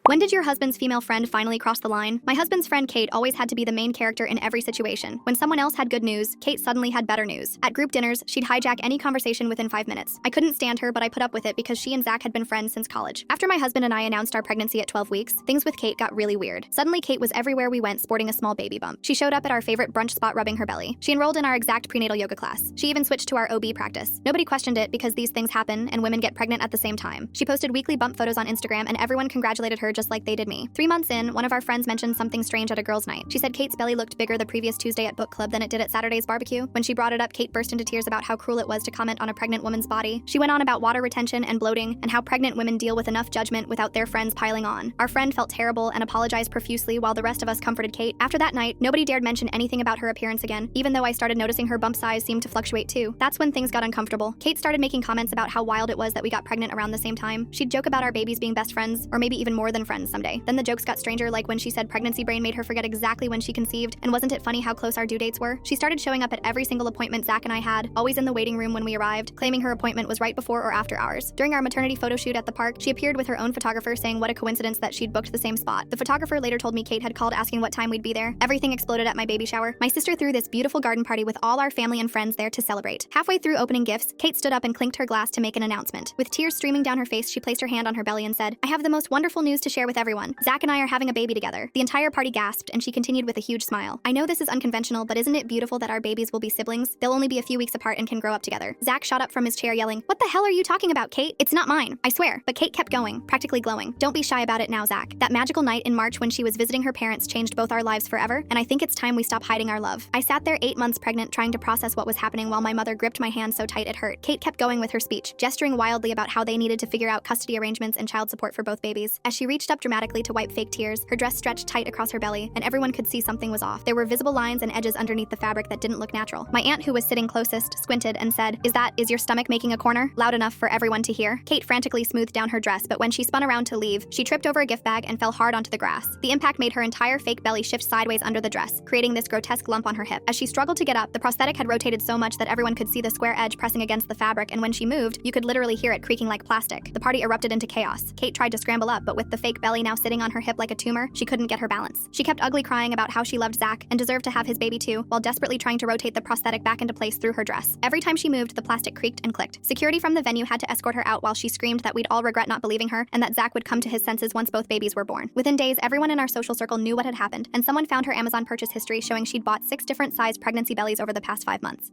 When did your husband's female friend finally cross the line? My husband's friend Kate always had to be the main character in every situation. When someone else had good news, Kate suddenly had better news. At group dinners, she'd hijack any conversation within 5 minutes. I couldn't stand her, but I put up with it because she and Zach had been friends since college. After my husband and I announced our pregnancy at 12 weeks, things with Kate got really weird. Suddenly, Kate was everywhere we went sporting a small baby bump. She showed up at our favorite brunch spot rubbing her belly. She enrolled in our exact prenatal yoga class. She even switched to our OB practice. Nobody questioned it because these things happen and women get pregnant at the same time. She posted weekly bump photos on Instagram and everyone congratulated her just like they did me. 3 months in, one of our friends mentioned something strange at a girls' night. She said Kate's belly looked bigger the previous Tuesday at book club than it did at Saturday's barbecue. When she brought it up, Kate burst into tears about how cruel it was to comment on a pregnant woman's body. She went on about water retention and bloating and how pregnant women deal with enough judgment without their friends piling on. Our friend felt terrible and apologized profusely while the rest of us comforted Kate. After that night, nobody dared mention anything about her appearance again, even though I started noticing her bump size seemed to fluctuate too. That's when things got uncomfortable. Kate started making comments about how wild it was that we got pregnant around the same time. She'd joke about our babies being best friends, or maybe even more than friends someday. Then the jokes got stranger, like when she said pregnancy brain made her forget exactly when she conceived, and wasn't it funny how close our due dates were? She started showing up at every single appointment Zach and I had, always in the waiting room when we arrived, claiming her appointment was right before or after ours. During our maternity photo shoot at the park, she appeared with her own photographer saying what a coincidence that she'd booked the same spot. The photographer later told me Kate had called asking what time we'd be there. Everything exploded at my baby shower. My sister threw this beautiful garden party with all our family and friends there to celebrate. Halfway through opening gifts, Kate stood up and clinked her glass to make an announcement. With tears streaming down her face, she placed her hand on her belly and said, "I have the most wonderful news to share with everyone. Zach and I are having a baby together." The entire party gasped, and she continued with a huge smile. "I know this is unconventional, but isn't it beautiful that our babies will be siblings? They'll only be a few weeks apart and can grow up together." Zach shot up from his chair yelling, "What the hell are you talking about, Kate? It's not mine, I swear." But Kate kept going, practically glowing. "Don't be shy about it now, Zach. That magical night in March when she was visiting her parents changed both our lives forever, and I think it's time we stop hiding our love." I sat there 8 months pregnant trying to process what was happening while my mother gripped my hand so tight it hurt. Kate kept going with her speech, gesturing wildly about how they needed to figure out custody arrangements and child support for both babies. As she reached up dramatically to wipe fake tears, her dress stretched tight across her belly, and everyone could see something was off. There were visible lines and edges underneath the fabric that didn't look natural. My aunt, who was sitting closest, squinted and said, Is your stomach making a corner?" Loud enough for everyone to hear. Kate frantically smoothed down her dress, but when she spun around to leave, she tripped over a gift bag and fell hard onto the grass. The impact made her entire fake belly shift sideways under the dress, creating this grotesque lump on her hip. As she struggled to get up, the prosthetic had rotated so much that everyone could see the square edge pressing against the fabric, and when she moved, you could literally hear it creaking like plastic. The party erupted into chaos. Kate tried to scramble up, but with the fake belly now sitting on her hip like a tumor, she couldn't get her balance. She kept ugly crying about how she loved Zach and deserved to have his baby too, while desperately trying to rotate the prosthetic back into place through her dress. Every time she moved, the plastic creaked and clicked. Security from the venue had to escort her out while she screamed that we'd all regret not believing her and that Zach would come to his senses once both babies were born. Within days, everyone in our social circle knew what had happened, and someone found her Amazon purchase history showing she'd bought 6 different sized pregnancy bellies over the past 5 months.